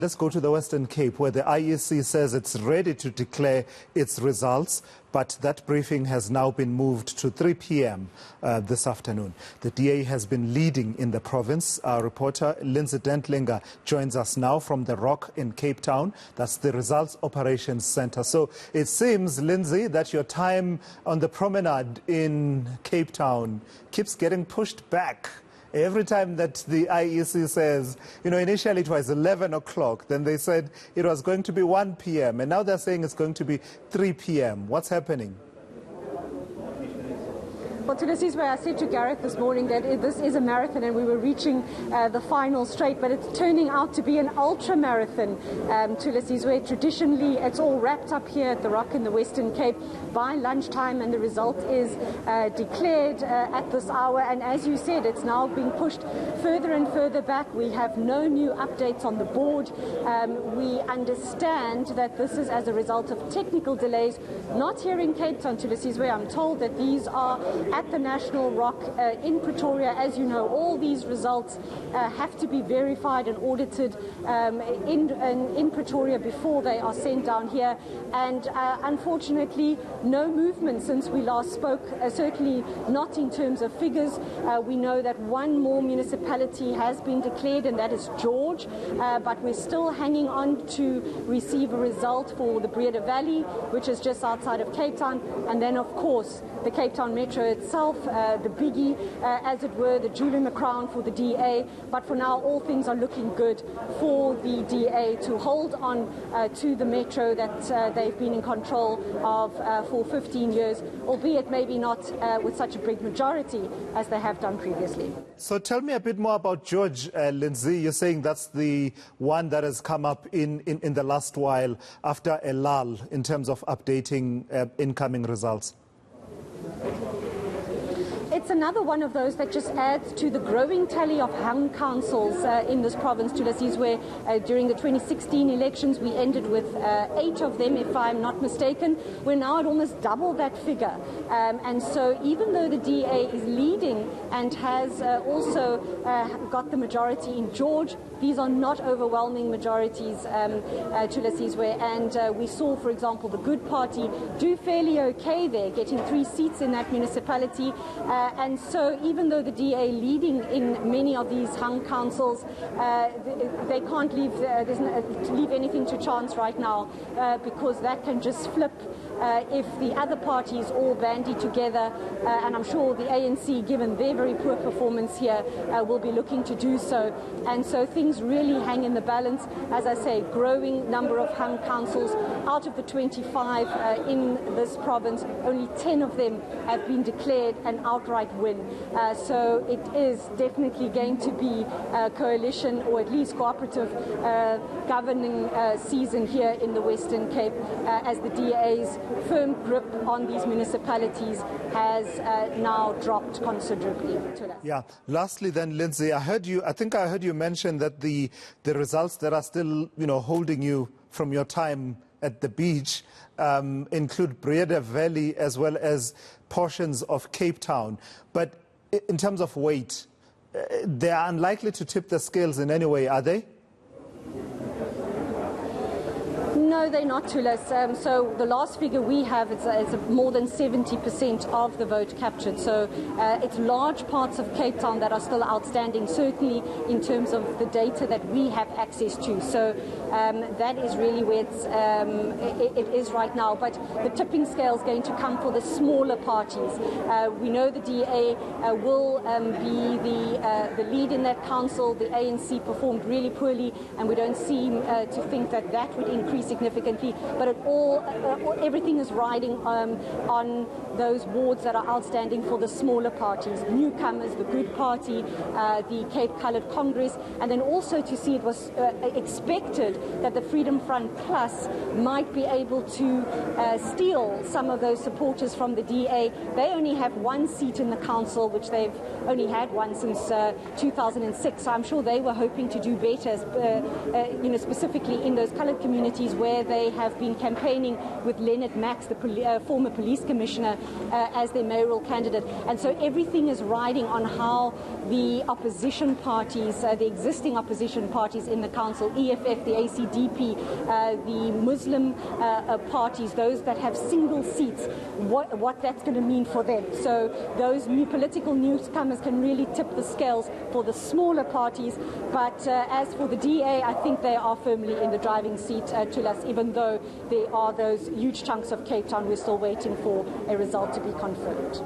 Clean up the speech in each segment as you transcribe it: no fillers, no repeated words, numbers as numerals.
Let's go to the Western Cape, where the IEC says it's ready to declare its results, but that briefing has now been moved to 3 p.m. This afternoon. The DA has been leading in the province. Our reporter Lindsay joins us now from the Rock in Cape Town. That's the Results Operations Centre. So it seems, Lindsay, that your time on the promenade in Cape Town keeps getting pushed back. Every time that the IEC says, initially it was 11 o'clock, then they said it was going to be 1 p.m., and now they're saying it's going to be 3 p.m. What's happening? Well, this is where I said to Gareth this morning that this is a marathon and we were reaching the final straight, but it's turning out to be an ultra-marathon, Tulisi's, where traditionally it's all wrapped up here at the Rock in the Western Cape by lunchtime, and the result is declared at this hour. And as you said, it's now being pushed further and further back. We have no new updates on the board. We understand that this is as a result of technical delays, not here in Cape Town, Tulisi's, where I'm told that these are at the National Rock in Pretoria. As you know, all these results have to be verified and audited in Pretoria before they are sent down here. And unfortunately, no movement since we last spoke, certainly not in terms of figures. We know that one more municipality has been declared, and that is George, but we're still hanging on to receive a result for the Breda Valley, which is just outside of Cape Town, and then, of course, the Cape Town Metro itself, the biggie, as it were, the jewel in the crown for the DA. But for now, all things are looking good for the DA to hold on to the Metro that they've been in control of for 15 years, albeit maybe not with such a big majority as they have done previously. So tell me a bit more about George, Lindsay. You're saying that's the one that has come up in the last while after a lull in terms of updating incoming results. It's another one of those that just adds to the growing tally of hung councils in this province, Tulisi's, where during the 2016 elections we ended with 8 of them, if I'm not mistaken. We're now at almost double that figure. And so even though the DA is leading and has also got the majority in George, these are not overwhelming majorities, Tulisi's, and we saw, for example, the Good Party do fairly okay there, getting 3 seats in that municipality. And so even though the DA leading in many of these hung councils, they can't leave anything to chance right now, because that can just flip if the other parties all bandy together, and I'm sure the ANC, given their very poor performance here, will be looking to do so. And so things really hang in the balance. As I say, growing number of hung councils. Out of the 25 in this province, only 10 of them have been declared an outright win. So it is definitely going to be a coalition, or at least cooperative governing season here in the Western Cape, as the DA's firm grip on these municipalities has now dropped considerably. Yeah. Lastly, then, Lindsay, I think I heard you mention that the results that are still, holding you from your time at the beach include Breda Valley as well as portions of Cape Town. But in terms of weight, they are unlikely to tip the scales in any way, are they? No, they're not, Tulis. So the last figure we have, it's more than 70% of the vote captured. So it's large parts of Cape Town that are still outstanding, certainly in terms of the data that we have access to. So that is really where it is right now. But the tipping scale is going to come for the smaller parties. We know the DA will be the lead in that council. The ANC performed really poorly, and we don't seem to think that that would increase significantly, but everything is riding on those wards that are outstanding for the smaller parties, newcomers, the Good Party, the Cape Coloured Congress, and then also to see it was expected that the Freedom Front Plus might be able to steal some of those supporters from the DA. They only have 1 seat in the council, which they've only had one since 2006, so I'm sure they were hoping to do better, specifically in those coloured communities where where they have been campaigning with Leonard Max, the former police commissioner, as their mayoral candidate. And so everything is riding on how the opposition parties, the existing opposition parties in the council, EFF, the ACDP, the Muslim parties, those that have single seats, what that's going to mean for them. So those new political newcomers can really tip the scales for the smaller parties. But as for the DA, I think they are firmly in the driving seat, Tulas, even though there are those huge chunks of Cape Town. We're still waiting for a result to be confirmed.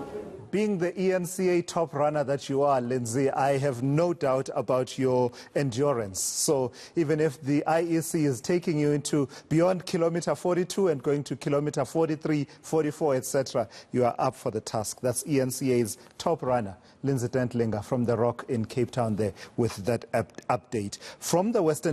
Being the eNCA top runner that you are, Lindsay, I have no doubt about your endurance. So even if the IEC is taking you into beyond kilometer 42 and going to kilometer 43, 44, etc., you are up for the task. That's eNCA's top runner, Lindsay Dentlinger from the Rock in Cape Town there with that update. From the Western